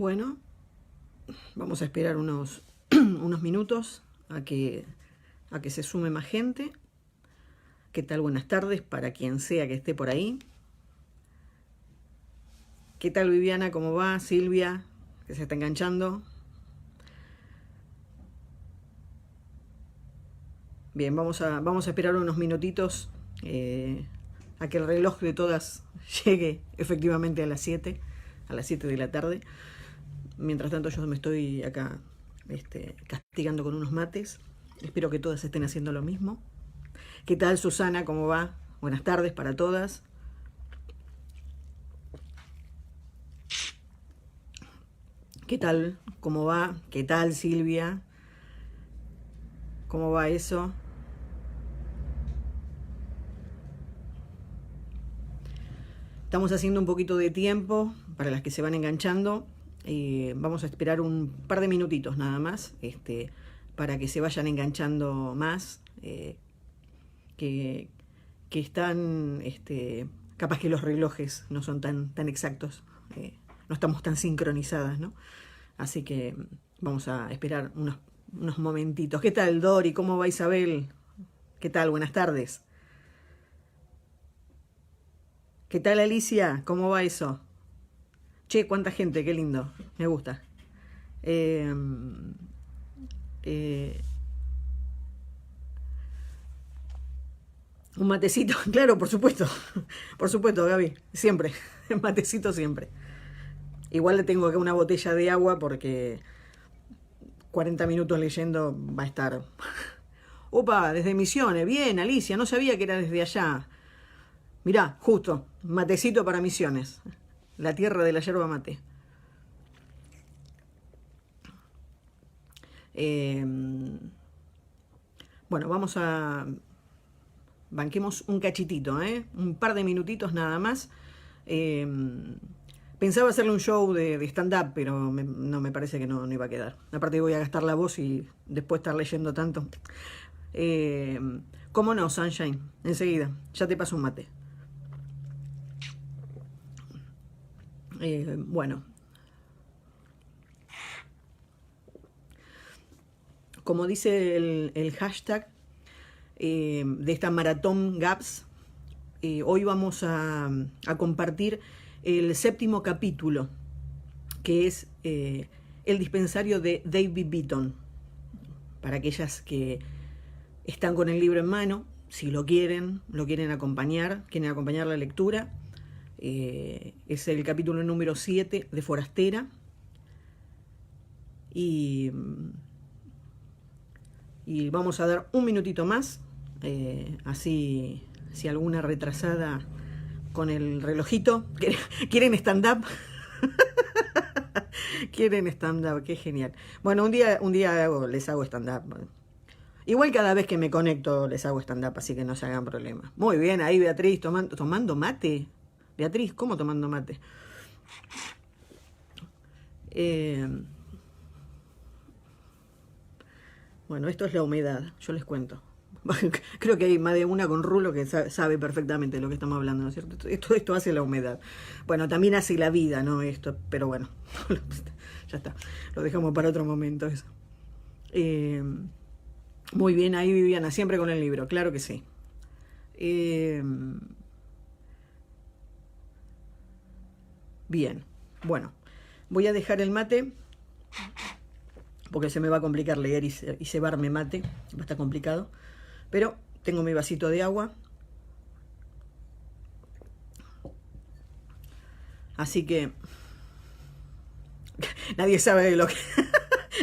Bueno, vamos a esperar unos minutos a que se sume más gente. ¿Qué tal? Buenas tardes para quien sea que esté por ahí. ¿Qué tal, Viviana? ¿Cómo va? Silvia, que se está enganchando. Bien, vamos a esperar unos minutitos a que el reloj de todas llegue efectivamente a las 7 de la tarde. Mientras tanto yo me estoy acá castigando con unos mates. Espero que todas estén haciendo lo mismo. ¿Qué tal, Susana? ¿Cómo va? Buenas tardes para todas. ¿Qué tal? ¿Cómo va? ¿Qué tal, Silvia? ¿Cómo va eso? Estamos haciendo un poquito de tiempo para las que se van enganchando. Vamos a esperar un par de minutitos nada más para que se vayan enganchando más. Que están, capaz que los relojes no son tan exactos, no estamos tan sincronizadas, ¿no? Así que vamos a esperar unos momentitos. ¿Qué tal, Dori? ¿Cómo va Isabel? ¿Qué tal? Buenas tardes. ¿Qué tal, Alicia? ¿Cómo va eso? Che, cuánta gente, qué lindo, me gusta. Un matecito, claro, por supuesto, Gaby, siempre, matecito siempre. Igual le tengo acá una botella de agua porque 40 minutos leyendo va a estar. Opa, desde Misiones, bien, Alicia, no sabía que era desde allá. Mirá, justo, matecito para Misiones, la tierra de la yerba mate. Bueno, vamos a... banquemos un cachitito, un par de minutitos nada más. Pensaba hacerle un show de stand-up, pero no me parece que no iba a quedar. Aparte voy a gastar la voz y después estar leyendo tanto. ¿Cómo no, Sunshine? Enseguida, ya te paso un mate. Bueno. Como dice el hashtag de esta maratón Gaps, hoy vamos a compartir el 7º capítulo, que es el dispensario de David Beaton. Para aquellas que están con el libro en mano, si lo quieren acompañar, quieren acompañar la lectura, es el capítulo número 7 de Forastera. Y vamos a dar un minutito más, así si alguna retrasada con el relojito quieren stand-up. Quieren stand-up, qué genial. Bueno, un día les hago stand-up. Igual cada vez que me conecto les hago stand-up, así que no se hagan problema. Muy bien, ahí Beatriz tomando mate. Beatriz, ¿cómo tomando mate? Bueno, esto es la humedad, yo les cuento. Creo que hay más de una con Rulo que sabe perfectamente de lo que estamos hablando, ¿no es cierto? Esto hace la humedad. Bueno, también hace la vida, ¿no? Esto, pero bueno, ya está. Lo dejamos para otro momento eso. Muy bien, ahí Viviana, siempre con el libro, claro que sí. Bien, bueno, voy a dejar el mate porque se me va a complicar leer y cebarme mate, va a estar complicado. Pero tengo mi vasito de agua. Así que nadie sabe de lo que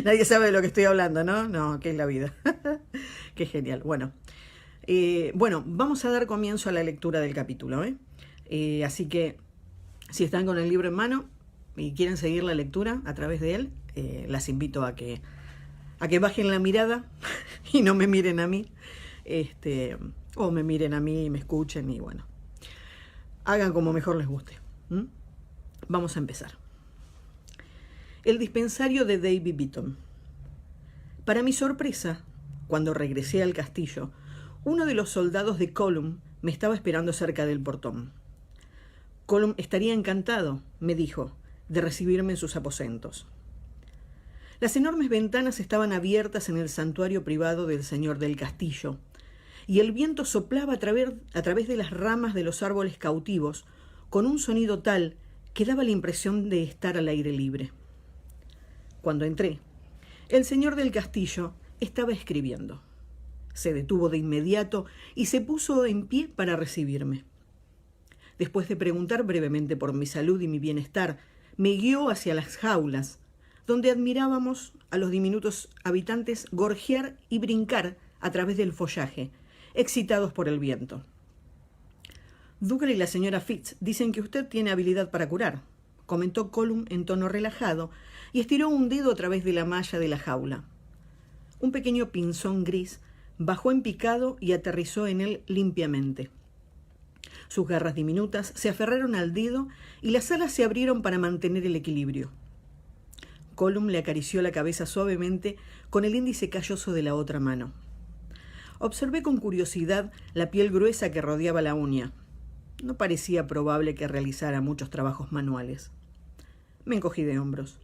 nadie sabe de lo que estoy hablando, ¿no? No, que es la vida. Qué genial. Bueno, vamos a dar comienzo a la lectura del capítulo, así que si están con el libro en mano y quieren seguir la lectura a través de él, las invito a que bajen la mirada y no me miren a mí. O me miren a mí y me escuchen y bueno, hagan como mejor les guste. Vamos a empezar. El dispensario de David Beaton. Para mi sorpresa, cuando regresé al castillo, uno de los soldados de Colum me estaba esperando cerca del portón. Colum estaría encantado, me dijo, de recibirme en sus aposentos. Las enormes ventanas estaban abiertas en el santuario privado del señor del castillo, y el viento soplaba a través de las ramas de los árboles cautivos con un sonido tal que daba la impresión de estar al aire libre. Cuando entré, el señor del castillo estaba escribiendo. Se detuvo de inmediato y se puso en pie para recibirme. Después de preguntar brevemente por mi salud y mi bienestar, me guió hacia las jaulas, donde admirábamos a los diminutos habitantes gorjear y brincar a través del follaje, excitados por el viento. Dougal y la señora Fitz dicen que usted tiene habilidad para curar, comentó Colum en tono relajado y estiró un dedo a través de la malla de la jaula. Un pequeño pinzón gris bajó en picado y aterrizó en él limpiamente. Sus garras diminutas se aferraron al dedo y las alas se abrieron para mantener el equilibrio. Colum le acarició la cabeza suavemente con el índice calloso de la otra mano. Observé con curiosidad la piel gruesa que rodeaba la uña. No parecía probable que realizara muchos trabajos manuales. Me encogí de hombros.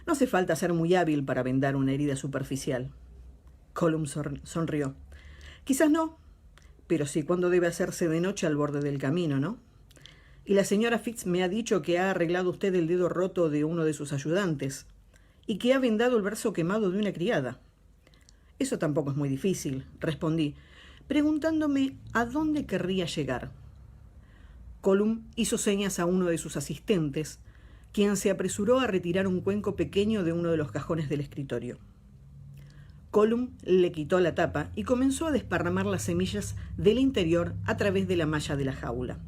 No hace falta ser muy hábil para vendar una herida superficial. Colum sonrió. Quizás no, pero sí cuando debe hacerse de noche al borde del camino, ¿no? Y la señora Fitz me ha dicho que ha arreglado usted el dedo roto de uno de sus ayudantes y que ha vendado el brazo quemado de una criada. Eso tampoco es muy difícil, respondí, preguntándome a dónde querría llegar. Colum hizo señas a uno de sus asistentes, quien se apresuró a retirar un cuenco pequeño de uno de los cajones del escritorio. Colum le quitó la tapa y comenzó a desparramar las semillas del interior a través de la malla de la jaula.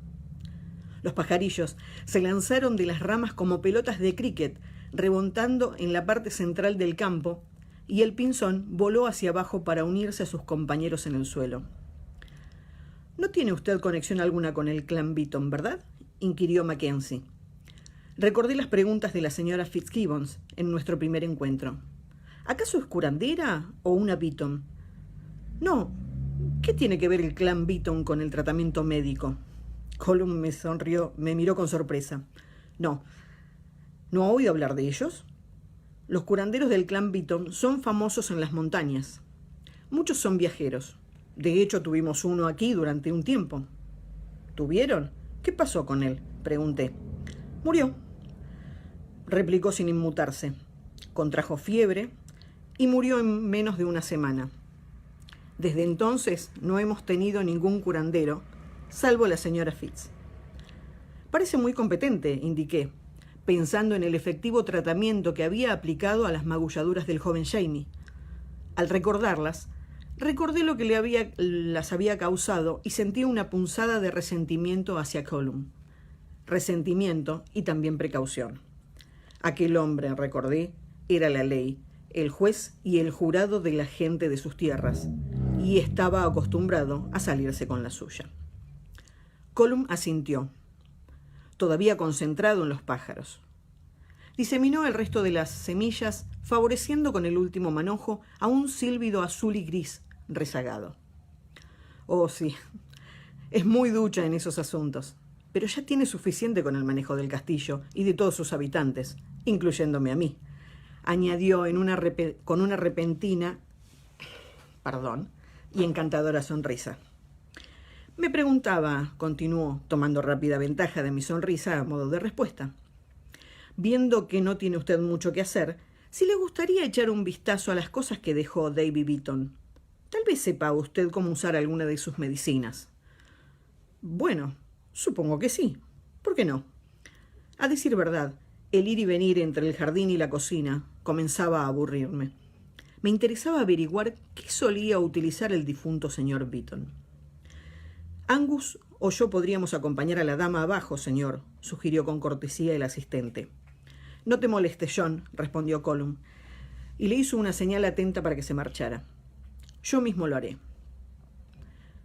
Los pajarillos se lanzaron de las ramas como pelotas de cricket, rebotando en la parte central del campo, y el pinzón voló hacia abajo para unirse a sus compañeros en el suelo. «¿No tiene usted conexión alguna con el clan Beaton, verdad?», inquirió Mackenzie. Recordé las preguntas de la señora Fitzgibbons en nuestro primer encuentro. ¿Acaso es curandera o una Beaton? No. ¿Qué tiene que ver el clan Beaton con el tratamiento médico? Colum me sonrió, me miró con sorpresa. No. ¿No ha oído hablar de ellos? Los curanderos del clan Beaton son famosos en las montañas. Muchos son viajeros. De hecho, tuvimos uno aquí durante un tiempo. ¿Tuvieron? ¿Qué pasó con él?, pregunté. Murió, replicó sin inmutarse. Contrajo fiebre y murió en menos de una semana. Desde entonces no hemos tenido ningún curandero, salvo la señora Fitz. Parece muy competente, indiqué, pensando en el efectivo tratamiento que había aplicado a las magulladuras del joven Jamie. Al recordarlas, recordé lo que las había causado y sentí una punzada de resentimiento hacia Colum. Resentimiento y también precaución. Aquel hombre, recordé, era la ley, el juez y el jurado de la gente de sus tierras, y estaba acostumbrado a salirse con la suya. Colum asintió, todavía concentrado en los pájaros. Diseminó el resto de las semillas, favoreciendo con el último manojo a un sílvido azul y gris rezagado. Oh, sí, es muy ducha en esos asuntos, pero ya tiene suficiente con el manejo del castillo y de todos sus habitantes, incluyéndome a mí, añadió con una repentina y encantadora sonrisa. Me preguntaba, continuó, tomando rápida ventaja de mi sonrisa a modo de respuesta, viendo que no tiene usted mucho que hacer, si le gustaría echar un vistazo a las cosas que dejó Davy Beaton. Tal vez sepa usted cómo usar alguna de sus medicinas. Bueno, supongo que sí. ¿Por qué no? A decir verdad, el ir y venir entre el jardín y la cocina comenzaba a aburrirme. Me interesaba averiguar qué solía utilizar el difunto señor Beaton. Angus o yo podríamos acompañar a la dama abajo, señor, sugirió con cortesía el asistente. No te molestes, John, respondió Colum, y le hizo una señal atenta para que se marchara. Yo mismo lo haré.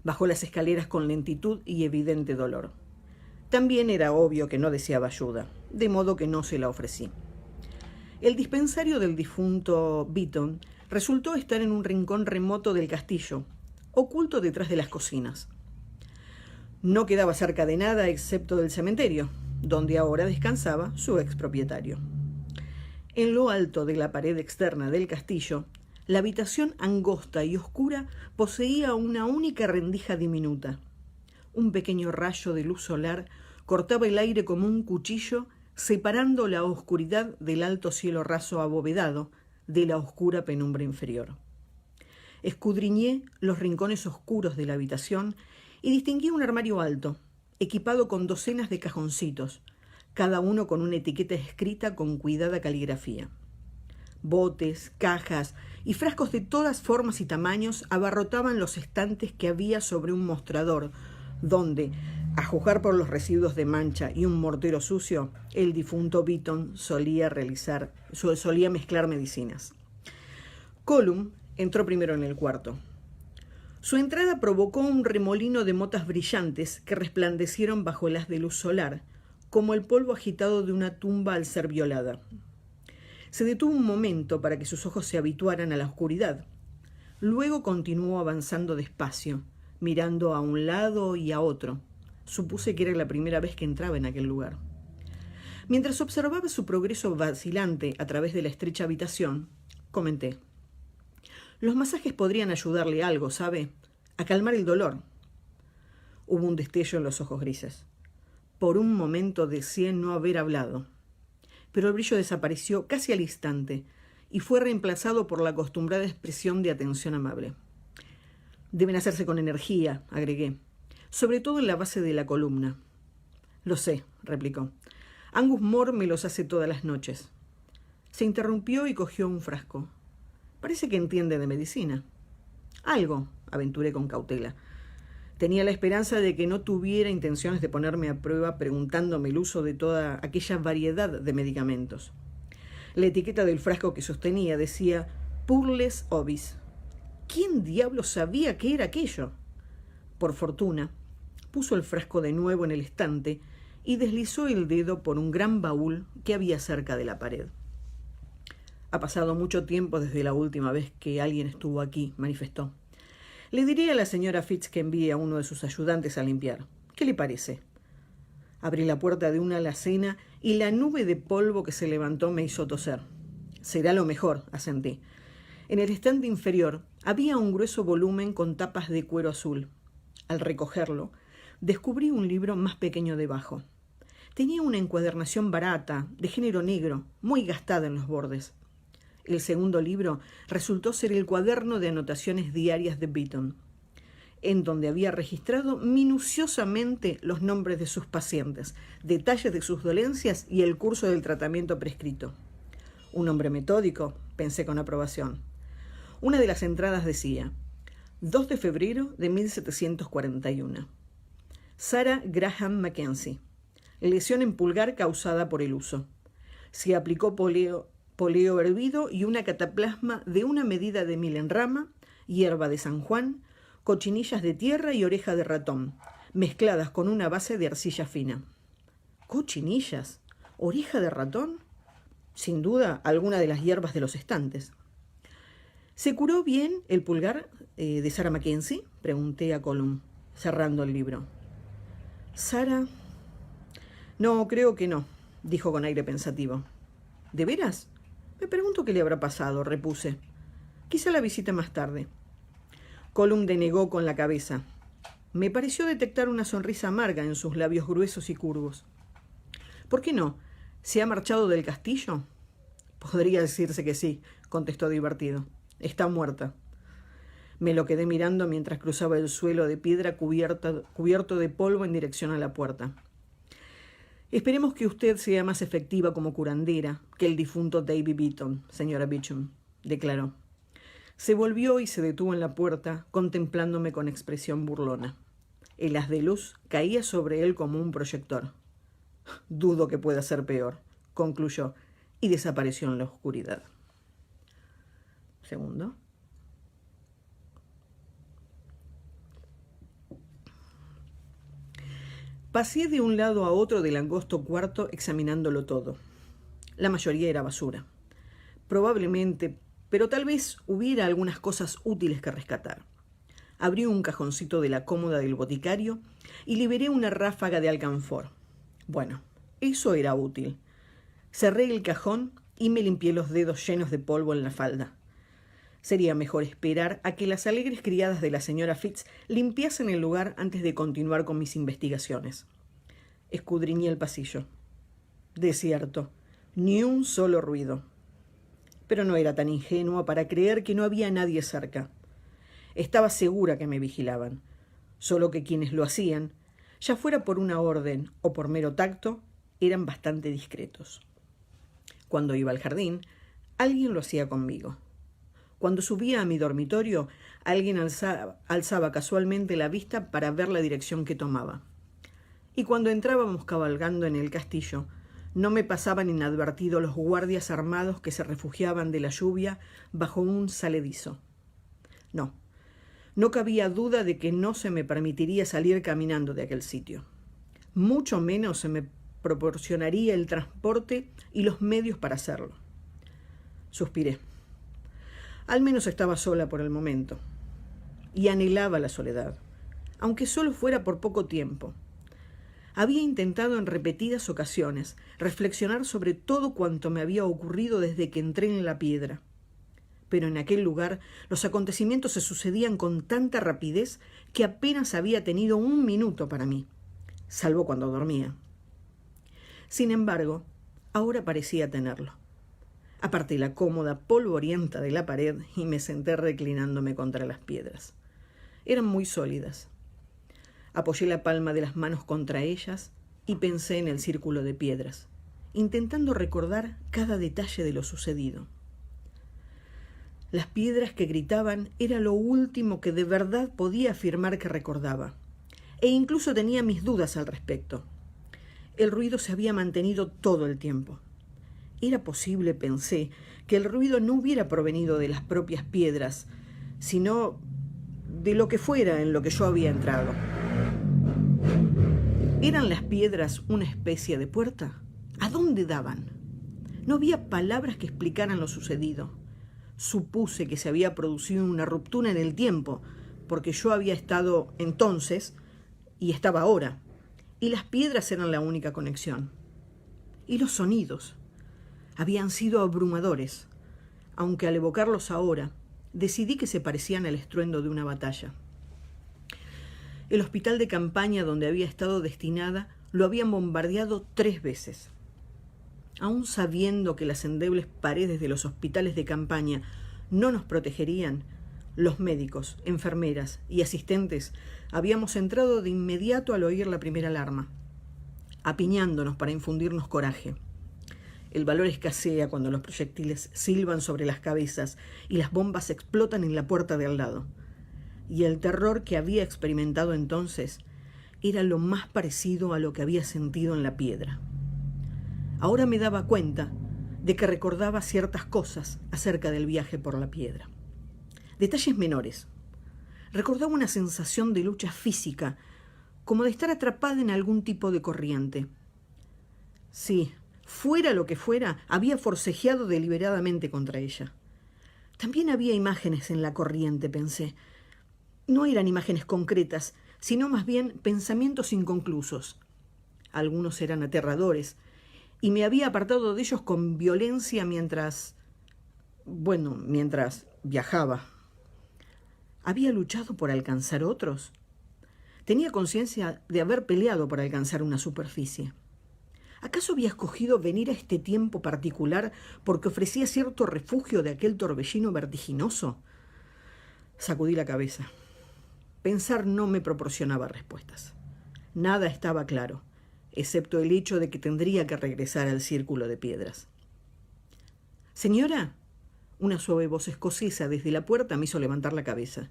Bajó las escaleras con lentitud y evidente dolor. También era obvio que no deseaba ayuda, de modo que no se la ofrecí. El dispensario del difunto Beaton resultó estar en un rincón remoto del castillo, oculto detrás de las cocinas. No quedaba cerca de nada excepto del cementerio, donde ahora descansaba su expropietario. En lo alto de la pared externa del castillo, la habitación angosta y oscura poseía una única rendija diminuta. Un pequeño rayo de luz solar cortaba el aire como un cuchillo, separando la oscuridad del alto cielo raso abovedado de la oscura penumbra inferior. Escudriñé los rincones oscuros de la habitación y distinguí un armario alto, equipado con docenas de cajoncitos, cada uno con una etiqueta escrita con cuidada caligrafía. Botes, cajas y frascos de todas formas y tamaños abarrotaban los estantes que había sobre un mostrador, donde, a juzgar por los residuos de mancha y un mortero sucio, el difunto Beaton solía mezclar medicinas. Colum entró primero en el cuarto. Su entrada provocó un remolino de motas brillantes que resplandecieron bajo el haz de luz solar, como el polvo agitado de una tumba al ser violada. Se detuvo un momento para que sus ojos se habituaran a la oscuridad. Luego continuó avanzando despacio, mirando a un lado y a otro. Supuse que era la primera vez que entraba en aquel lugar. Mientras observaba su progreso vacilante a través de la estrecha habitación, comenté: «Los masajes podrían ayudarle algo, ¿sabe? A calmar el dolor». Hubo un destello en los ojos grises. Por un momento deseé no haber hablado, pero el brillo desapareció casi al instante y fue reemplazado por la acostumbrada expresión de atención amable. «Deben hacerse con energía», agregué, «sobre todo en la base de la columna». «Lo sé», replicó. «Angus Moore me los hace todas las noches». Se interrumpió y cogió un frasco. «Parece que entiende de medicina». «Algo», aventuré con cautela. Tenía la esperanza de que no tuviera intenciones de ponerme a prueba preguntándome el uso de toda aquella variedad de medicamentos. La etiqueta del frasco que sostenía decía «Purles Ovis». ¿Quién diablos sabía qué era aquello? Por fortuna, puso el frasco de nuevo en el estante y deslizó el dedo por un gran baúl que había cerca de la pared. «Ha pasado mucho tiempo desde la última vez que alguien estuvo aquí», manifestó. «Le diré a la señora Fitz que envíe a uno de sus ayudantes a limpiar. ¿Qué le parece?» Abrí la puerta de una alacena y la nube de polvo que se levantó me hizo toser. «Será lo mejor», asentí. En el estante inferior había un grueso volumen con tapas de cuero azul. Al recogerlo, descubrí un libro más pequeño debajo. Tenía una encuadernación barata, de género negro, muy gastada en los bordes. El segundo libro resultó ser el cuaderno de anotaciones diarias de Beaton, en donde había registrado minuciosamente los nombres de sus pacientes, detalles de sus dolencias y el curso del tratamiento prescrito. Un hombre metódico, pensé con aprobación. Una de las entradas decía: 2 de febrero de 1741. Sarah Graham Mackenzie. Lesión en pulgar causada por el uso. Se aplicó poleo hervido y una cataplasma de una medida de 1000 en rama, hierba de San Juan, cochinillas de tierra y oreja de ratón, mezcladas con una base de arcilla fina. ¿Cochinillas? ¿Oreja de ratón? Sin duda, alguna de las hierbas de los estantes. ¿Se curó bien el pulgar de Sarah Mackenzie?, pregunté a Colum, cerrando el libro. «Sarah... No, creo que no», dijo con aire pensativo. «¿De veras? Me pregunto qué le habrá pasado», repuse. «Quizá la visite más tarde». Colum denegó con la cabeza. Me pareció detectar una sonrisa amarga en sus labios gruesos y curvos. «¿Por qué no? ¿Se ha marchado del castillo?» «Podría decirse que sí», contestó divertido. «Está muerta». Me lo quedé mirando mientras cruzaba el suelo de piedra cubierto de polvo en dirección a la puerta. «Esperemos que usted sea más efectiva como curandera que el difunto Davy Beaton, señora Beecham», declaró. Se volvió y se detuvo en la puerta, contemplándome con expresión burlona. El haz de luz caía sobre él como un proyector. «Dudo que pueda ser peor», concluyó, y desapareció en la oscuridad. Segundo. Pasé de un lado a otro del angosto cuarto examinándolo todo. La mayoría era basura. Probablemente, pero tal vez hubiera algunas cosas útiles que rescatar. Abrí un cajoncito de la cómoda del boticario y liberé una ráfaga de alcanfor. Bueno, Eso era útil. Cerré el cajón y me limpié los dedos llenos de polvo en la falda. Sería mejor esperar a que las alegres criadas de la señora Fitz limpiasen el lugar antes de continuar con mis investigaciones. Escudriñé el pasillo. Desierto. Ni un solo ruido. Pero no era tan ingenua para creer que no había nadie cerca. Estaba segura que me vigilaban, solo que quienes lo hacían, ya fuera por una orden o por mero tacto, eran bastante discretos. Cuando iba al jardín, alguien lo hacía conmigo. Cuando subía a mi dormitorio, alguien alzaba casualmente la vista para ver la dirección que tomaba. Y cuando entrábamos cabalgando en el castillo, no me pasaban inadvertidos los guardias armados que se refugiaban de la lluvia bajo un saledizo. No cabía duda de que no se me permitiría salir caminando de aquel sitio. Mucho menos se me proporcionaría el transporte y los medios para hacerlo. Suspiré. Al menos estaba sola por el momento. Y anhelaba la soledad, aunque solo fuera por poco tiempo. Había intentado en repetidas ocasiones reflexionar sobre todo cuanto me había ocurrido desde que entré en la piedra. Pero en aquel lugar los acontecimientos se sucedían con tanta rapidez que apenas había tenido un minuto para mí, salvo cuando dormía. Sin embargo, ahora parecía tenerlo. Aparté la cómoda polvorienta de la pared y me senté reclinándome contra las piedras. Eran muy sólidas. Apoyé la palma de las manos contra ellas y pensé en el círculo de piedras, intentando recordar cada detalle de lo sucedido. Las piedras que gritaban era lo último que de verdad podía afirmar que recordaba, e incluso tenía mis dudas al respecto. El ruido se había mantenido todo el tiempo. Era posible, pensé, que el ruido no hubiera provenido de las propias piedras, sino de lo que fuera en lo que yo había entrado. ¿Eran las piedras una especie de puerta? ¿A dónde daban? No había palabras que explicaran lo sucedido. Supuse que se había producido una ruptura en el tiempo, porque yo había estado entonces y estaba ahora, y las piedras eran la única conexión. Y los sonidos habían sido abrumadores, aunque al evocarlos ahora, decidí que se parecían al estruendo de una batalla. El hospital de campaña donde había estado destinada lo habían bombardeado 3 veces. Aún sabiendo que las endebles paredes de los hospitales de campaña no nos protegerían, los médicos, enfermeras y asistentes habíamos entrado de inmediato al oír la primera alarma, apiñándonos para infundirnos coraje. El valor escasea cuando los proyectiles silban sobre las cabezas y las bombas explotan en la puerta de al lado. Y el terror que había experimentado entonces era lo más parecido a lo que había sentido en la piedra. Ahora me daba cuenta de que recordaba ciertas cosas acerca del viaje por la piedra. Detalles menores. Recordaba una sensación de lucha física, como de estar atrapada en algún tipo de corriente. Sí, fuera lo que fuera, había forcejeado deliberadamente contra ella. También había imágenes en la corriente, pensé. No eran imágenes concretas, sino más bien pensamientos inconclusos. Algunos eran aterradores, y me había apartado de ellos con violencia mientras viajaba. ¿Había luchado por alcanzar otros? Tenía conciencia de haber peleado por alcanzar una superficie. ¿Acaso había escogido venir a este tiempo particular porque ofrecía cierto refugio de aquel torbellino vertiginoso? Sacudí la cabeza. Pensar no me proporcionaba respuestas. Nada estaba claro, excepto el hecho de que tendría que regresar al círculo de piedras. «Señora», una suave voz escocesa desde la puerta me hizo levantar la cabeza.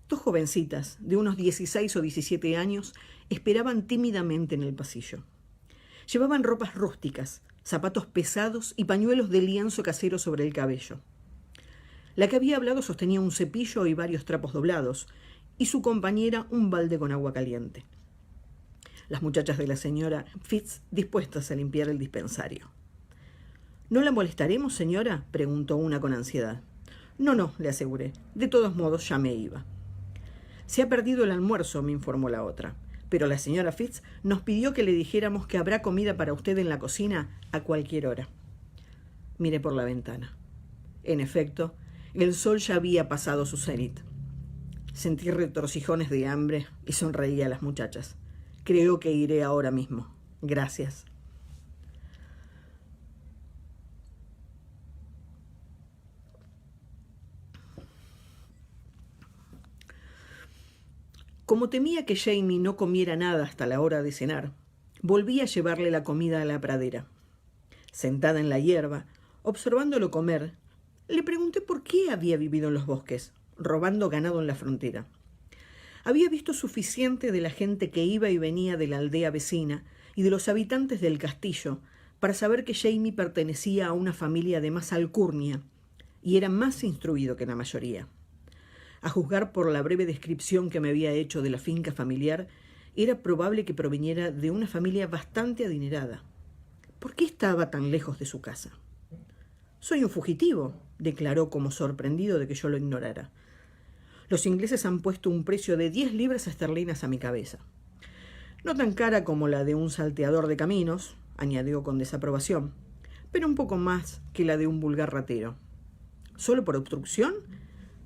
2 jovencitas, de unos 16 o 17 años, esperaban tímidamente en el pasillo. Llevaban ropas rústicas, zapatos pesados y pañuelos de lienzo casero sobre el cabello. La que había hablado sostenía un cepillo y varios trapos doblados, y su compañera un balde con agua caliente. Las muchachas de la señora Fitz dispuestas a limpiar el dispensario. «¿No la molestaremos, señora?», preguntó una con ansiedad. No, le aseguré. De todos modos, ya me iba. «Se ha perdido el almuerzo», me informó la otra. pero la señora Fitz nos pidió que le dijéramos que habrá comida para usted en la cocina a cualquier hora. Miré por la ventana. En efecto, el sol ya había pasado su cenit. Sentí retorcijones de hambre y sonreí a las muchachas. Creo que iré ahora mismo. Gracias. Como temía que Jamie no comiera nada hasta la hora de cenar, volví a llevarle la comida a la pradera. Sentada en la hierba, observándolo comer, le pregunté por qué había vivido en los bosques, robando ganado en la frontera. Había visto suficiente de la gente que iba y venía de la aldea vecina y de los habitantes del castillo para saber que Jamie pertenecía a una familia de más alcurnia y era más instruido que la mayoría. A juzgar por la breve descripción que me había hecho de la finca familiar, era probable que proviniera de una familia bastante adinerada. ¿Por qué estaba tan lejos de su casa? «Soy un fugitivo», declaró como sorprendido de que yo lo ignorara. «Los ingleses han puesto un precio de 10 libras esterlinas a mi cabeza. No tan cara como la de un salteador de caminos», añadió con desaprobación, «pero un poco más que la de un vulgar ratero. ¿Solo por obstrucción?»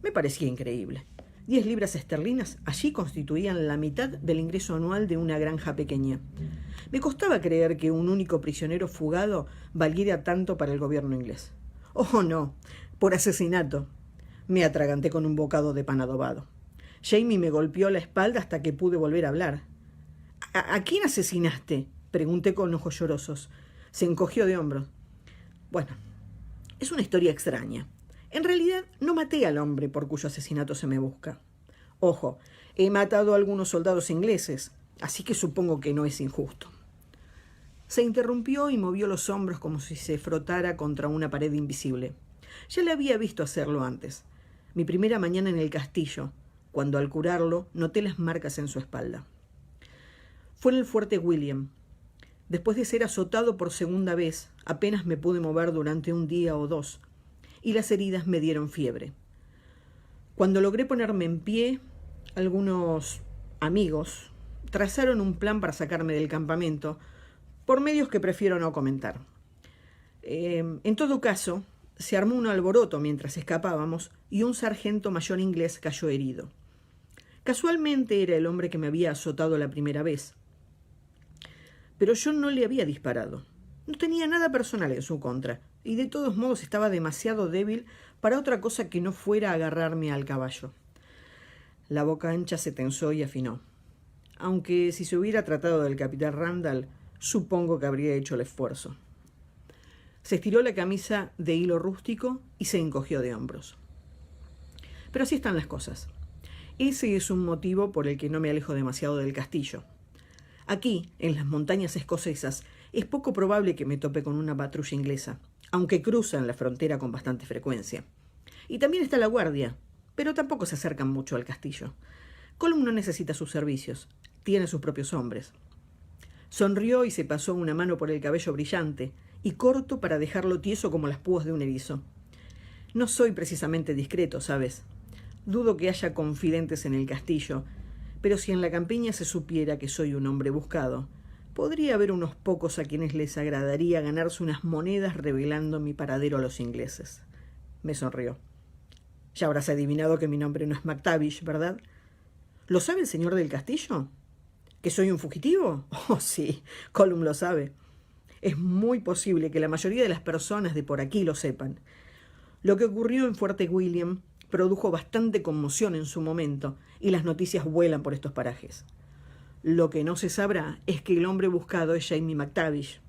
Me parecía increíble. 10 libras esterlinas allí constituían la mitad del ingreso anual de una granja pequeña. Me costaba creer que un único prisionero fugado valiera tanto para el gobierno inglés. «Oh, no, por asesinato». Me atraganté con un bocado de pan adobado. Jamie me golpeó la espalda hasta que pude volver a hablar. ¿A quién asesinaste?», pregunté con ojos llorosos. Se encogió de hombros. «Bueno, es una historia extraña. En realidad no maté al hombre por cuyo asesinato se me busca. Ojo, he matado a algunos soldados ingleses, así que supongo que no es injusto». Se interrumpió y movió los hombros como si se frotara contra una pared invisible. Ya le había visto hacerlo antes. Mi primera mañana en el castillo, cuando al curarlo noté las marcas en su espalda. Fue en el fuerte William. Después de ser azotado por segunda vez, apenas me pude mover durante un día o dos, y las heridas me dieron fiebre. Cuando logré ponerme en pie, algunos amigos trazaron un plan para sacarme del campamento, por medios que prefiero no comentar. En todo caso, se armó un alboroto mientras escapábamos y un sargento mayor inglés cayó herido. Casualmente era el hombre que me había azotado la primera vez. Pero yo no le había disparado. No tenía nada personal en su contra, y de todos modos estaba demasiado débil para otra cosa que no fuera agarrarme al caballo. La boca ancha se tensó y afinó. Aunque si se hubiera tratado del capitán Randall, supongo que habría hecho el esfuerzo. Se estiró la camisa de hilo rústico y se encogió de hombros. Pero así están las cosas. Ese es un motivo por el que no me alejo demasiado del castillo. Aquí, en las montañas escocesas, es poco probable que me tope con una patrulla inglesa, aunque cruzan la frontera con bastante frecuencia. Y también está la guardia, pero tampoco se acercan mucho al castillo. Colum no necesita sus servicios, tiene sus propios hombres. Sonrió y se pasó una mano por el cabello brillante y corto para dejarlo tieso como las púas de un erizo. No soy precisamente discreto, ¿sabes? Dudo que haya confidentes en el castillo, pero si en la campiña se supiera que soy un hombre buscado, podría haber unos pocos a quienes les agradaría ganarse unas monedas revelando mi paradero a los ingleses. Me sonrió. Ya habrás adivinado que mi nombre no es MacTavish, ¿verdad? ¿Lo sabe el señor del castillo? ¿Que soy un fugitivo? Oh, sí, Colum lo sabe. Es muy posible que la mayoría de las personas de por aquí lo sepan. Lo que ocurrió en Fuerte William produjo bastante conmoción en su momento, y las noticias vuelan por estos parajes. Lo que no se sabrá es que el hombre buscado es Jamie MacTavish,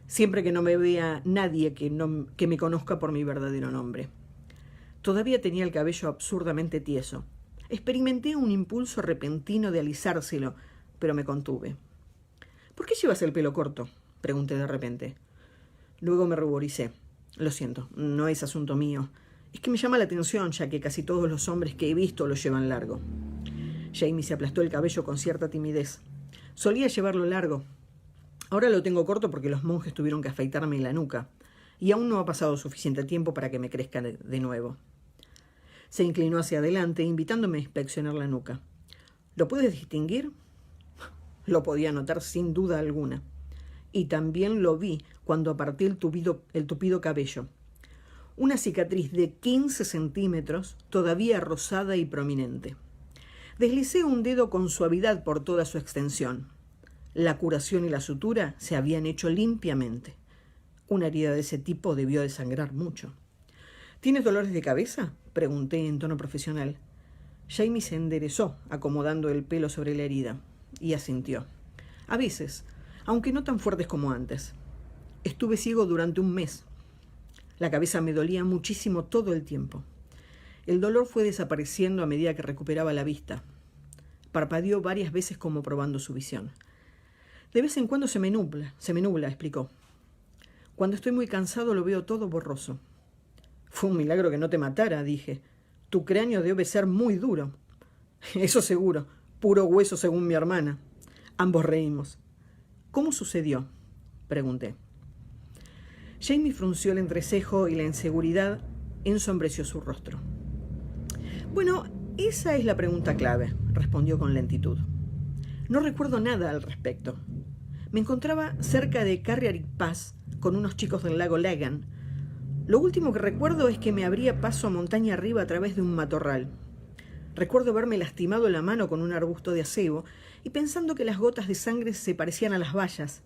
siempre que no me vea nadie que me conozca por mi verdadero nombre. Todavía tenía el cabello absurdamente tieso. Experimenté un impulso repentino de alisárselo, pero me contuve. «¿Por qué llevas el pelo corto?», pregunté de repente. Luego me ruboricé. «Lo siento, no es asunto mío. Es que me llama la atención, ya que casi todos los hombres que he visto lo llevan largo». Jamie se aplastó el cabello con cierta timidez. «Solía llevarlo largo. Ahora lo tengo corto porque los monjes tuvieron que afeitarme la nuca, y aún no ha pasado suficiente tiempo para que me crezca de nuevo». Se inclinó hacia adelante, invitándome a inspeccionar la nuca. «¿Lo puedes distinguir?». lo podía notar sin duda alguna. Y también lo vi cuando aparté el tupido cabello. Una cicatriz de 15 centímetros, todavía rosada y prominente. Deslicé un dedo con suavidad por toda su extensión. La curación y la sutura se habían hecho limpiamente. Una herida de ese tipo debió de sangrar mucho. ¿Tienes dolores de cabeza?, pregunté en tono profesional. Jamie se enderezó, acomodando el pelo sobre la herida, y asintió. A veces, aunque no tan fuertes como antes. Estuve ciego durante un mes. La cabeza me dolía muchísimo todo el tiempo. El dolor fue desapareciendo a medida que recuperaba la vista. Parpadeó varias veces como probando su visión. De vez en cuando se me nubla, explicó. Cuando estoy muy cansado lo veo todo borroso. Fue un milagro que no te matara, dije. Tu cráneo debe ser muy duro. Eso seguro, puro hueso según mi hermana. Ambos reímos. ¿Cómo sucedió?, pregunté. Jamie frunció el entrecejo y la inseguridad ensombreció su rostro. Bueno, esa es la pregunta clave, respondió con lentitud. No recuerdo nada al respecto. Me encontraba cerca de Carriary Pass con unos chicos del lago Lagan. Lo último que recuerdo es que me abría paso montaña arriba a través de un matorral. Recuerdo haberme lastimado la mano con un arbusto de acebo y pensando que las gotas de sangre se parecían a las bayas.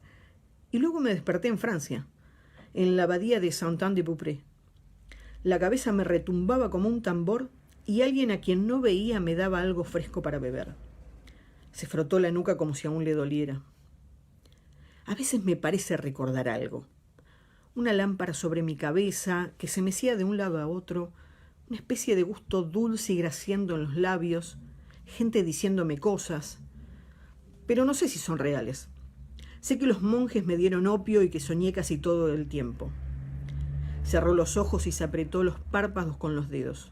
Y luego me desperté en Francia, en la abadía de Saint-Anne-de-Beaupré. La cabeza me retumbaba como un tambor y alguien a quien no veía me daba algo fresco para beber. Se frotó la nuca como si aún le doliera. A veces me parece recordar algo. Una lámpara sobre mi cabeza que se mecía de un lado a otro, una especie de gusto dulce y graciando en los labios, gente diciéndome cosas. Pero no sé si son reales. Sé que los monjes me dieron opio y que soñé casi todo el tiempo. Cerró los ojos y se apretó los párpados con los dedos.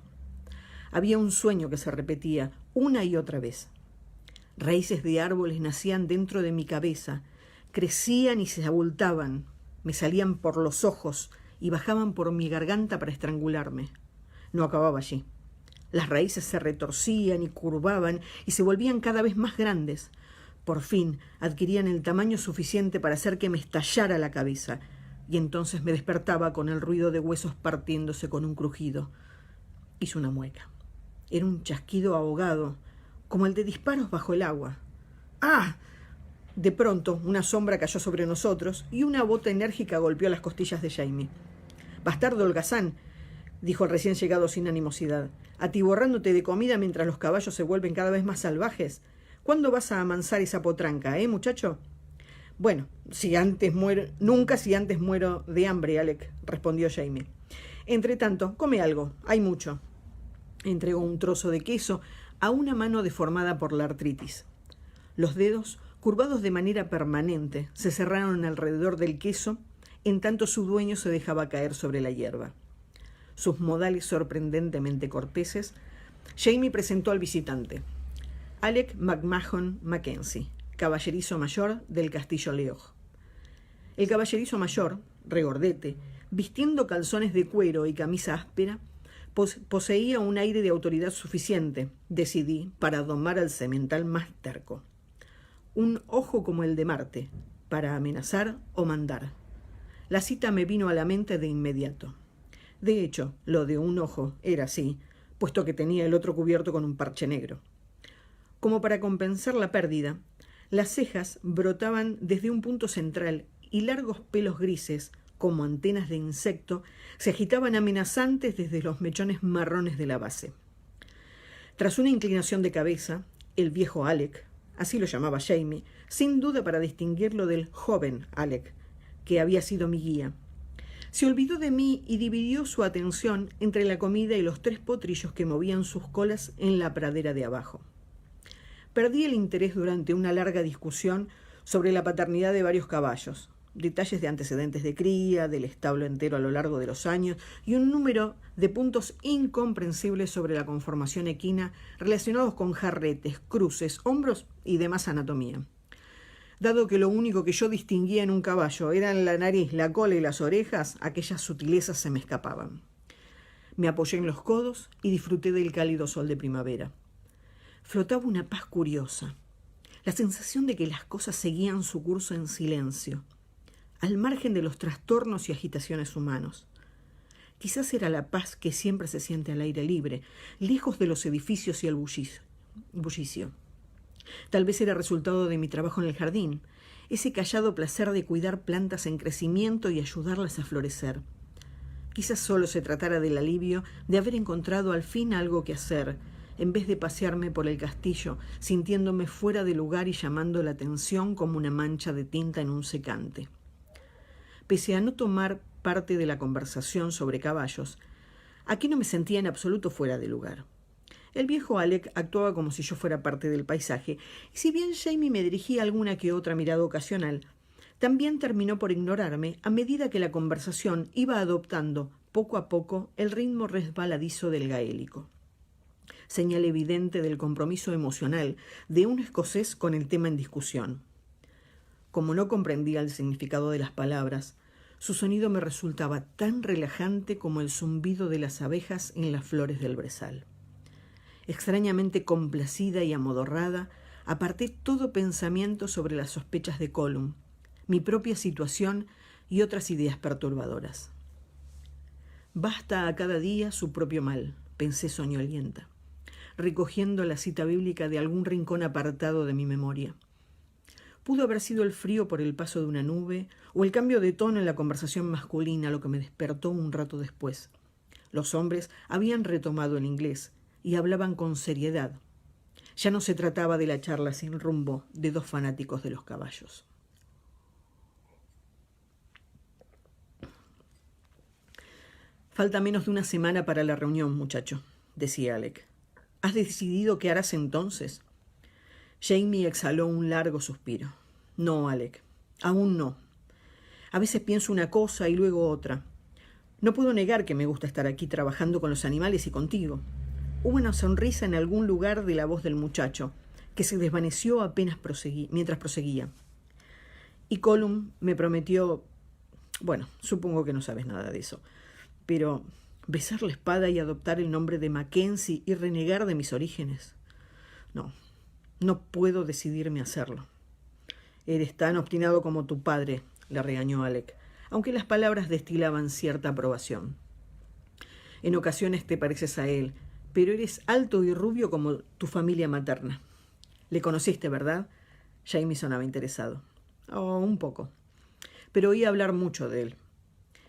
Había un sueño que se repetía una y otra vez. Raíces de árboles nacían dentro de mi cabeza, crecían y se abultaban, me salían por los ojos y bajaban por mi garganta para estrangularme. No acababa allí. Las raíces se retorcían y curvaban y se volvían cada vez más grandes. Por fin adquirían el tamaño suficiente para hacer que me estallara la cabeza, y entonces me despertaba con el ruido de huesos partiéndose con un crujido. Hice una mueca. Era un chasquido ahogado, como el de disparos bajo el agua. ¡Ah! De pronto, una sombra cayó sobre nosotros y una bota enérgica golpeó las costillas de Jamie. «Bastardo holgazán», dijo el recién llegado sin animosidad, «atiborrándote de comida mientras los caballos se vuelven cada vez más salvajes. ¿Cuándo vas a amansar esa potranca, muchacho?» «Bueno, nunca si antes muero de hambre, Alec», respondió Jamie. «Entretanto, come algo, hay mucho». Entregó un trozo de queso a una mano deformada por la artritis. Los dedos, curvados de manera permanente, se cerraron alrededor del queso, en tanto su dueño se dejaba caer sobre la hierba. Sus modales sorprendentemente corteses, Jamie presentó al visitante. Alec McMahon Mackenzie, caballerizo mayor del castillo Leoch. El caballerizo mayor, regordete, vistiendo calzones de cuero y camisa áspera, poseía un aire de autoridad suficiente, decidí, para domar al semental más terco. Un ojo como el de Marte, para amenazar o mandar. La cita me vino a la mente de inmediato. De hecho, lo de un ojo era así, puesto que tenía el otro cubierto con un parche negro. Como para compensar la pérdida, las cejas brotaban desde un punto central y largos pelos grises, como antenas de insecto, se agitaban amenazantes desde los mechones marrones de la base. Tras una inclinación de cabeza, el viejo Alec, así lo llamaba Jamie, sin duda para distinguirlo del joven Alec, que había sido mi guía, se olvidó de mí y dividió su atención entre la comida y los 3 potrillos que movían sus colas en la pradera de abajo. Perdí el interés durante una larga discusión sobre la paternidad de varios caballos, detalles de antecedentes de cría, del establo entero a lo largo de los años y un número de puntos incomprensibles sobre la conformación equina relacionados con jarretes, cruces, hombros y demás anatomía. Dado que lo único que yo distinguía en un caballo eran la nariz, la cola y las orejas, aquellas sutilezas se me escapaban. Me apoyé en los codos y disfruté del cálido sol de primavera. Flotaba una paz curiosa. la sensación de que las cosas seguían su curso en silencio, al margen de los trastornos y agitaciones humanos. Quizás era la paz que siempre se siente al aire libre, lejos de los edificios y el bullicio. Tal vez era resultado de mi trabajo en el jardín, ese callado placer de cuidar plantas en crecimiento y ayudarlas a florecer. Quizás solo se tratara del alivio de haber encontrado al fin algo que hacer, en vez de pasearme por el castillo, sintiéndome fuera de lugar y llamando la atención como una mancha de tinta en un secante. Pese a no tomar parte de la conversación sobre caballos, aquí no me sentía en absoluto fuera de lugar. El viejo Alec actuaba como si yo fuera parte del paisaje, y si bien Jamie me dirigía alguna que otra mirada ocasional, también terminó por ignorarme a medida que la conversación iba adoptando, poco a poco, el ritmo resbaladizo del gaélico. Señal evidente del compromiso emocional de un escocés con el tema en discusión. Como no comprendía el significado de las palabras, su sonido me resultaba tan relajante como el zumbido de las abejas en las flores del brezal. Extrañamente complacida y amodorrada, aparté todo pensamiento sobre las sospechas de Colum, mi propia situación y otras ideas perturbadoras. Basta a cada día su propio mal, pensé soñolienta, recogiendo la cita bíblica de algún rincón apartado de mi memoria. Pudo haber sido el frío por el paso de una nube o el cambio de tono en la conversación masculina lo que me despertó un rato después. Los hombres habían retomado el inglés y hablaban con seriedad. Ya no se trataba de la charla sin rumbo de dos fanáticos de los caballos. Falta menos de una semana para la reunión, muchacho, decía Alec. ¿Has decidido qué harás entonces? Jamie exhaló un largo suspiro. No, Alec, aún no. A veces pienso una cosa y luego otra. No puedo negar que me gusta estar aquí trabajando con los animales y contigo. Hubo una sonrisa en algún lugar de la voz del muchacho, que se desvaneció apenas mientras proseguía. Y Colum me prometió... Bueno, supongo que no sabes nada de eso. Pero besar la espada y adoptar el nombre de Mackenzie y renegar de mis orígenes. No puedo decidirme a hacerlo. Eres tan obstinado como tu padre, le regañó Alec, aunque las palabras destilaban cierta aprobación. En ocasiones te pareces a él, pero eres alto y rubio como tu familia materna. Le conociste, ¿verdad? Jamie sonaba interesado. Oh, un poco. Pero oí hablar mucho de él.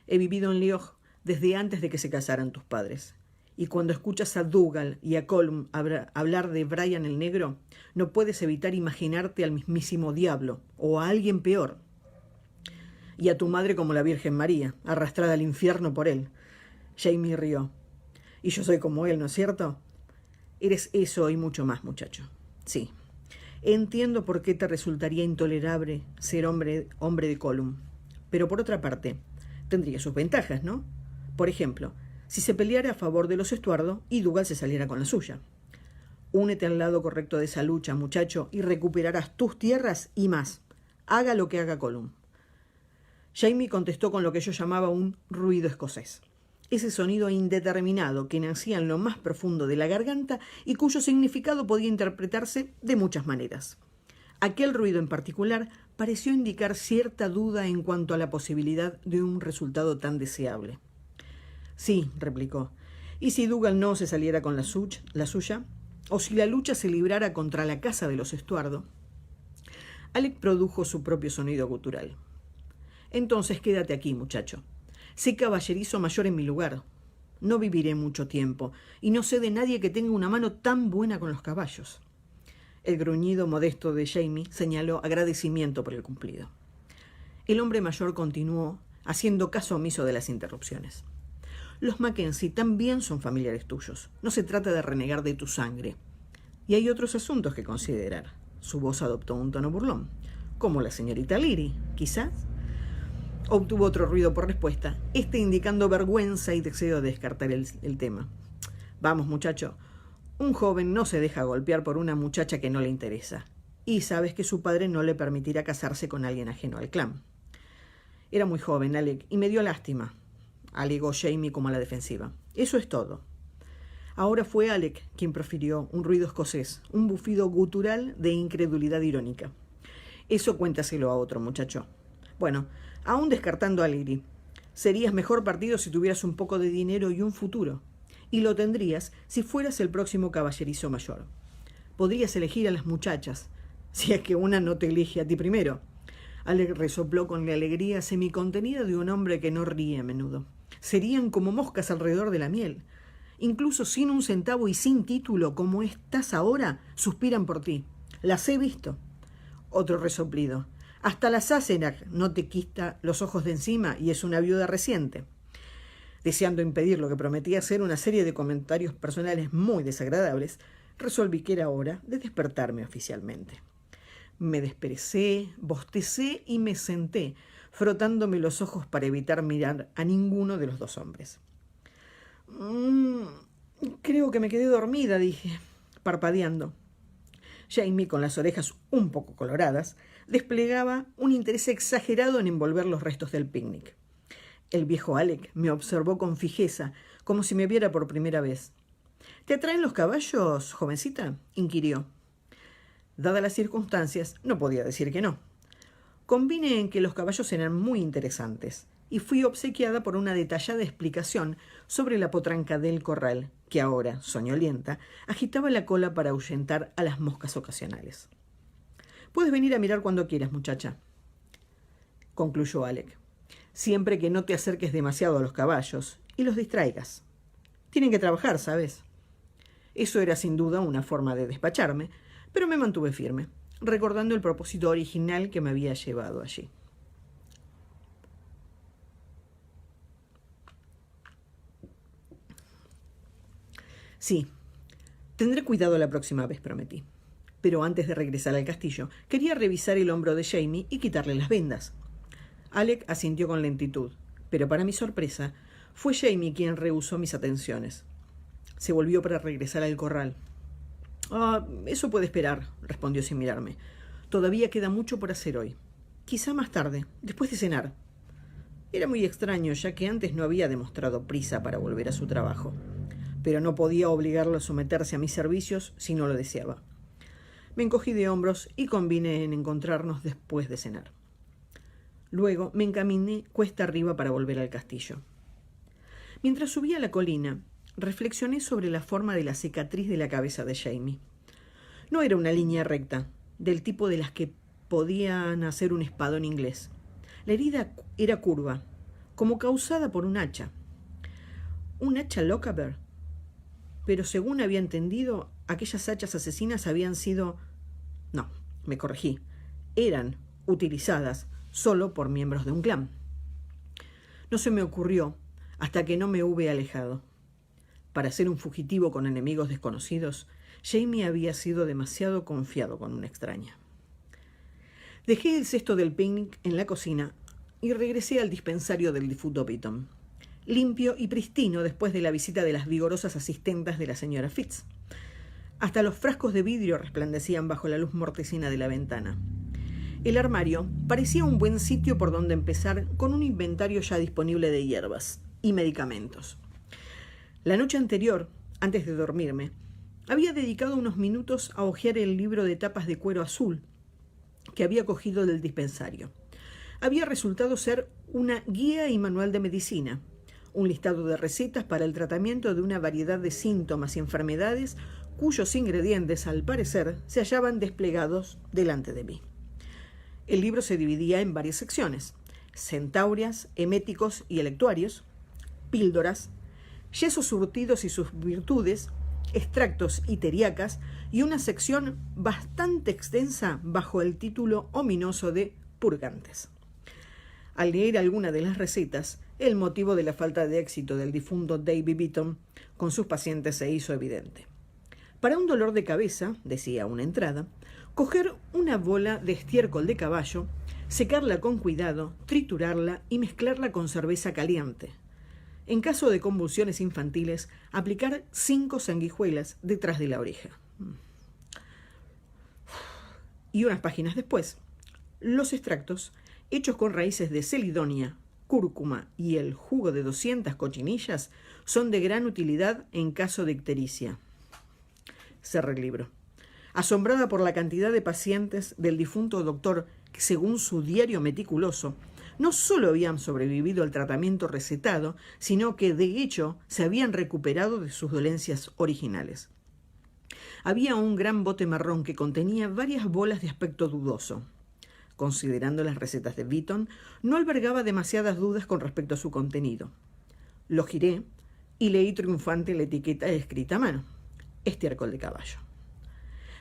He vivido en Lioch desde antes de que se casaran tus padres. Y cuando escuchas a Dougal y a Colum hablar de Brian el Negro, no puedes evitar imaginarte al mismísimo diablo, o a alguien peor. Y a tu madre como la Virgen María, arrastrada al infierno por él. Jamie rió. Y yo soy como él, ¿no es cierto? Eres eso y mucho más, muchacho. Sí. Entiendo por qué te resultaría intolerable ser hombre de Colum. Pero por otra parte, tendría sus ventajas, ¿no? Por ejemplo, si se peleara a favor de los Estuardo y Dougal se saliera con la suya. Únete al lado correcto de esa lucha, muchacho, y recuperarás tus tierras y más. Haga lo que haga Colum. Jamie contestó con lo que yo llamaba un ruido escocés. Ese sonido indeterminado que nacía en lo más profundo de la garganta y cuyo significado podía interpretarse de muchas maneras. Aquel ruido en particular pareció indicar cierta duda en cuanto a la posibilidad de un resultado tan deseable. Sí, replicó. ¿Y si Dougal no se saliera con la suya? ¿O si la lucha se librara contra la casa de los Estuardo? Alec produjo su propio sonido gutural. Entonces quédate aquí, muchacho. Sé caballerizo mayor en mi lugar. No viviré mucho tiempo, y no sé de nadie que tenga una mano tan buena con los caballos. El gruñido modesto de Jamie señaló agradecimiento por el cumplido. El hombre mayor continuó, haciendo caso omiso de las interrupciones. Los Mackenzie también son familiares tuyos. No se trata de renegar de tu sangre. Y hay otros asuntos que considerar. Su voz adoptó un tono burlón. Como la señorita Leary, quizás. Obtuvo otro ruido por respuesta, indicando vergüenza y deseo de descartar el tema. Vamos, muchacho. Un joven no se deja golpear por una muchacha que no le interesa. Y sabes que su padre no le permitirá casarse con alguien ajeno al clan. Era muy joven, Alec, y me dio lástima, alegó Jamie como a la defensiva. Eso es todo. Ahora fue Alec quien profirió un ruido escocés, un bufido gutural de incredulidad irónica. Eso cuéntaselo a otro, muchacho. Bueno, aún descartando a Lily, serías mejor partido si tuvieras un poco de dinero y un futuro. Y lo tendrías si fueras el próximo caballerizo mayor. Podrías elegir a las muchachas, si es que una no te elige a ti primero. Alec resopló con la alegría semicontenida de un hombre que no ríe a menudo. Serían como moscas alrededor de la miel. Incluso sin un centavo y sin título, como estás ahora, suspiran por ti. Las he visto. Otro resoplido. Hasta la Sassenach no te quita los ojos de encima y es una viuda reciente. Deseando impedir lo que prometía ser una serie de comentarios personales muy desagradables, resolví que era hora de despertarme oficialmente. Me desperecé, bostecé y me senté, frotándome los ojos para evitar mirar a ninguno de los dos hombres. Creo que me quedé dormida, dije, parpadeando. Jamie, con las orejas un poco coloradas, desplegaba un interés exagerado en envolver los restos del picnic. El viejo Alec me observó con fijeza, como si me viera por primera vez. ¿Te atraen los caballos, jovencita?, inquirió. Dadas las circunstancias, no podía decir que no. Convine en que los caballos eran muy interesantes, y fui obsequiada por una detallada explicación sobre la potranca del corral, que ahora, soñolienta, agitaba la cola para ahuyentar a las moscas ocasionales. «Puedes venir a mirar cuando quieras, muchacha», concluyó Alec, «siempre que no te acerques demasiado a los caballos y los distraigas. Tienen que trabajar, ¿sabes?». Eso era sin duda una forma de despacharme, pero me mantuve firme, recordando el propósito original que me había llevado allí. Sí, tendré cuidado la próxima vez, prometí. Pero antes de regresar al castillo, quería revisar el hombro de Jamie y quitarle las vendas. Alec asintió con lentitud, pero para mi sorpresa, fue Jamie quien rehusó mis atenciones. Se volvió para regresar al corral. Eso puede esperar, respondió sin mirarme. Todavía queda mucho por hacer hoy. Quizá más tarde, después de cenar. Era muy extraño, ya que antes no había demostrado prisa para volver a su trabajo. Pero no podía obligarlo a someterse a mis servicios si no lo deseaba. Me encogí de hombros y convine en encontrarnos después de cenar. Luego me encaminé cuesta arriba para volver al castillo. Mientras subía la colina, reflexioné sobre la forma de la cicatriz de la cabeza de Jamie. No era una línea recta, del tipo de las que podían hacer un espadón inglés. La herida era curva, como causada por un hacha. ¿Un hacha Lochaber? Pero según había entendido, aquellas hachas asesinas habían sido... No, me corregí. Eran utilizadas solo por miembros de un clan. No se me ocurrió hasta que no me hube alejado. Para ser un fugitivo con enemigos desconocidos, Jamie había sido demasiado confiado con una extraña. Dejé el cesto del picnic en la cocina y regresé al dispensario del difunto Beaton, limpio y pristino después de la visita de las vigorosas asistentas de la señora Fitz. Hasta los frascos de vidrio resplandecían bajo la luz mortecina de la ventana. El armario parecía un buen sitio por donde empezar con un inventario ya disponible de hierbas y medicamentos. La noche anterior, antes de dormirme, había dedicado unos minutos a hojear el libro de tapas de cuero azul que había cogido del dispensario. Había resultado ser una guía y manual de medicina, un listado de recetas para el tratamiento de una variedad de síntomas y enfermedades cuyos ingredientes, al parecer, se hallaban desplegados delante de mí. El libro se dividía en varias secciones: centaurias, eméticos y electuarios, píldoras, yesos surtidos y sus virtudes, extractos y teriacas, y una sección bastante extensa bajo el título ominoso de purgantes. Al leer alguna de las recetas, el motivo de la falta de éxito del difunto David Beaton con sus pacientes se hizo evidente. Para un dolor de cabeza, decía una entrada, coger una bola de estiércol de caballo, secarla con cuidado, triturarla y mezclarla con cerveza caliente. En caso de convulsiones infantiles, aplicar 5 sanguijuelas detrás de la oreja. Y unas páginas después, los extractos, hechos con raíces de celidonia, cúrcuma y el jugo de 200 cochinillas son de gran utilidad en caso de ictericia. Cerré el libro. Asombrada por la cantidad de pacientes del difunto doctor que, según su diario meticuloso, no solo habían sobrevivido al tratamiento recetado, sino que, de hecho, se habían recuperado de sus dolencias originales. Había un gran bote marrón que contenía varias bolas de aspecto dudoso. Considerando las recetas de Beaton, no albergaba demasiadas dudas con respecto a su contenido. Lo giré y leí triunfante la etiqueta escrita a mano: estiércol de caballo.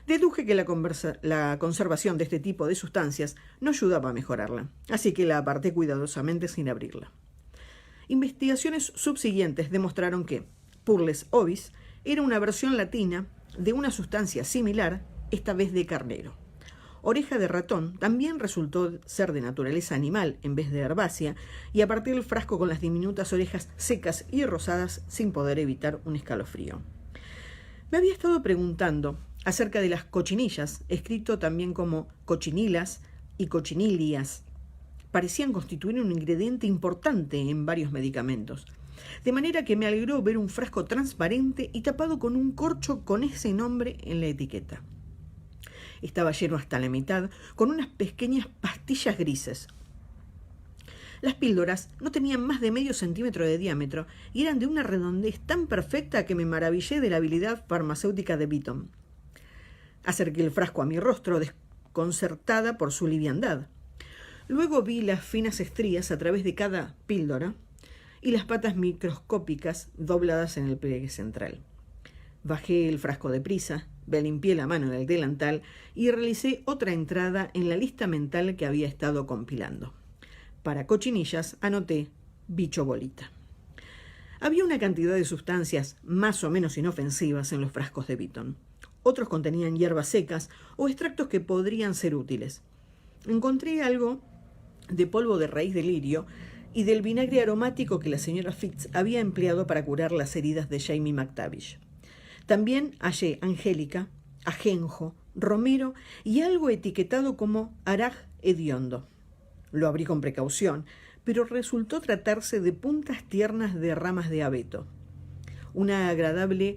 Deduje que la conservación de este tipo de sustancias no ayudaba a mejorarla, así que la aparté cuidadosamente sin abrirla. Investigaciones subsiguientes demostraron que Purles ovis era una versión latina de una sustancia similar, esta vez de carnero. Oreja de ratón también resultó ser de naturaleza animal en vez de herbácea, y aparté el frasco con las diminutas orejas secas y rosadas sin poder evitar un escalofrío. Me había estado preguntando acerca de las cochinillas, escrito también como cochinilas y cochinilias. Parecían constituir un ingrediente importante en varios medicamentos, de manera que me alegró ver un frasco transparente y tapado con un corcho con ese nombre en la etiqueta. Estaba lleno hasta la mitad, con unas pequeñas pastillas grises. Las píldoras no tenían más de medio centímetro de diámetro y eran de una redondez tan perfecta que me maravillé de la habilidad farmacéutica de Beaton. Acerqué el frasco a mi rostro, desconcertada por su liviandad. Luego vi las finas estrías a través de cada píldora y las patas microscópicas dobladas en el pliegue central. Bajé el frasco deprisa, me limpié la mano en el delantal y realicé otra entrada en la lista mental que había estado compilando. Para cochinillas anoté bicho bolita. Había una cantidad de sustancias más o menos inofensivas en los frascos de Beaton. Otros contenían hierbas secas o extractos que podrían ser útiles. Encontré algo de polvo de raíz de lirio y del vinagre aromático que la señora Fitz había empleado para curar las heridas de Jamie McTavish. También hallé angélica, ajenjo, romero y algo etiquetado como araj hediondo. Lo abrí con precaución, pero resultó tratarse de puntas tiernas de ramas de abeto. Una agradable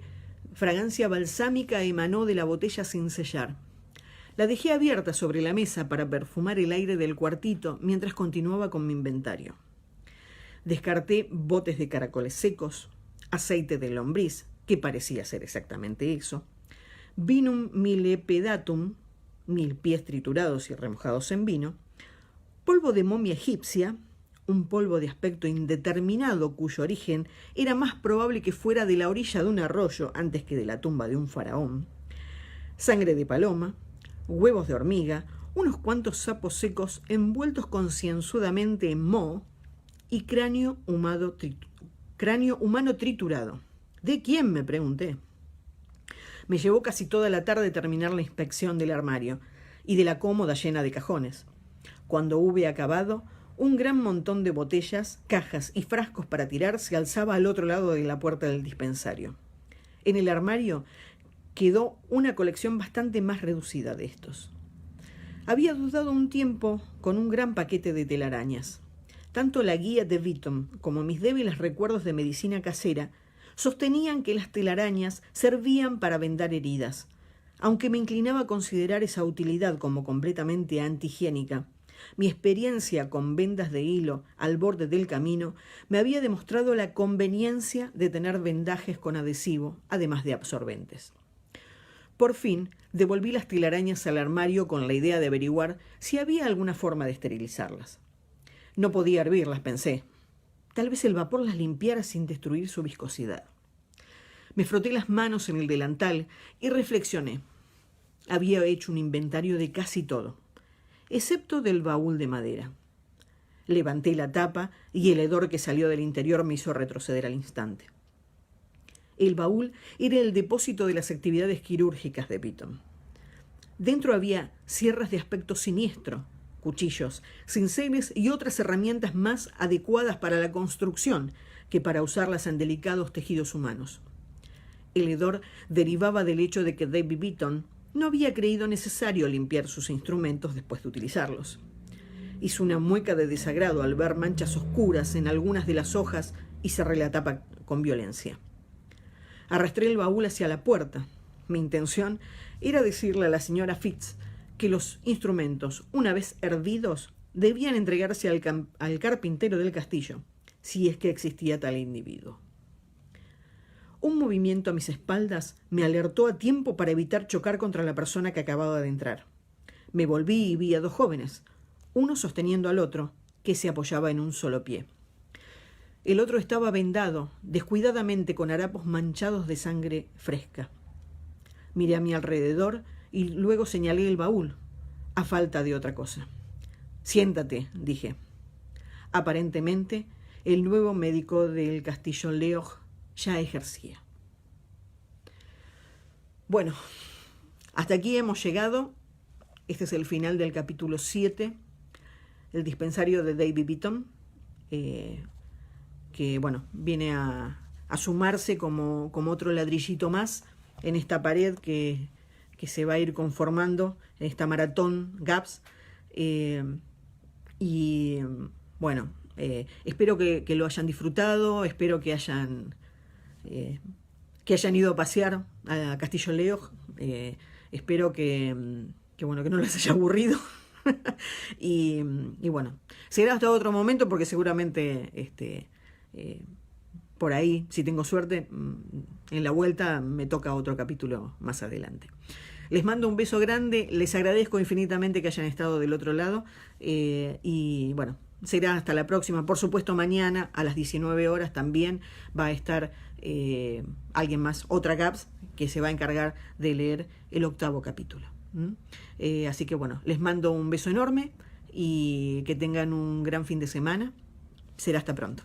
fragancia balsámica emanó de la botella sin sellar. La dejé abierta sobre la mesa para perfumar el aire del cuartito mientras continuaba con mi inventario. Descarté botes de caracoles secos, aceite de lombriz, que parecía ser exactamente eso, vinum millepedatum, 1000 pies triturados y remojados en vino, polvo de momia egipcia, un polvo de aspecto indeterminado cuyo origen era más probable que fuera de la orilla de un arroyo antes que de la tumba de un faraón, sangre de paloma, huevos de hormiga, unos cuantos sapos secos envueltos concienzudamente en moho y cráneo humano triturado. ¿De quién?, me pregunté. Me llevó casi toda la tarde terminar la inspección del armario y de la cómoda llena de cajones. Cuando hube acabado, un gran montón de botellas, cajas y frascos para tirar se alzaba al otro lado de la puerta del dispensario. En el armario quedó una colección bastante más reducida de estos. Había dudado un tiempo con un gran paquete de telarañas. Tanto la guía de Beaton como mis débiles recuerdos de medicina casera sostenían que las telarañas servían para vendar heridas, aunque me inclinaba a considerar esa utilidad como completamente antihigiénica. Mi experiencia con vendas de hilo al borde del camino me había demostrado la conveniencia de tener vendajes con adhesivo, además de absorbentes. Por fin, devolví las telarañas al armario con la idea de averiguar si había alguna forma de esterilizarlas. No podía hervirlas, pensé. Tal vez el vapor las limpiara sin destruir su viscosidad. Me froté las manos en el delantal y reflexioné. Había hecho un inventario de casi todo, excepto del baúl de madera. Levanté la tapa y el hedor que salió del interior me hizo retroceder al instante. El baúl era el depósito de las actividades quirúrgicas de Beaton. Dentro había sierras de aspecto siniestro, cuchillos, cinceles y otras herramientas más adecuadas para la construcción que para usarlas en delicados tejidos humanos. El hedor derivaba del hecho de que David Beaton no había creído necesario limpiar sus instrumentos después de utilizarlos. Hizo una mueca de desagrado al ver manchas oscuras en algunas de las hojas y cerré la tapa con violencia. Arrastré el baúl hacia la puerta. Mi intención era decirle a la señora Fitz que los instrumentos, una vez hervidos, debían entregarse al carpintero del castillo, si es que existía tal individuo. Un movimiento a mis espaldas me alertó a tiempo para evitar chocar contra la persona que acababa de entrar. Me volví y vi a dos jóvenes, uno sosteniendo al otro, que se apoyaba en un solo pie. El otro estaba vendado, descuidadamente, con harapos manchados de sangre fresca. Miré a mi alrededor y luego señalé el baúl, a falta de otra cosa. «Siéntate», dije. Aparentemente, el nuevo médico del castillo Leoch ya ejercía. Bueno, hasta aquí hemos llegado. Este es el final del capítulo 7, el dispensario de David Beaton, que bueno, viene a sumarse como otro ladrillito más en esta pared que se va a ir conformando en esta maratón GAPS. Y bueno, espero que lo hayan disfrutado, espero que hayan ido a pasear a Castillo Leoch, espero que bueno, que no les haya aburrido. y bueno, será hasta otro momento, porque seguramente por ahí, si tengo suerte, en la vuelta me toca otro capítulo más adelante. Les mando un beso grande, les agradezco infinitamente que hayan estado del otro lado, y bueno, será hasta la próxima. Por supuesto, mañana a las 19 horas también va a estar alguien más, otra GAPS, que se va a encargar de leer el 8º capítulo. Así que bueno, les mando un beso enorme y que tengan un gran fin de semana. Será hasta pronto.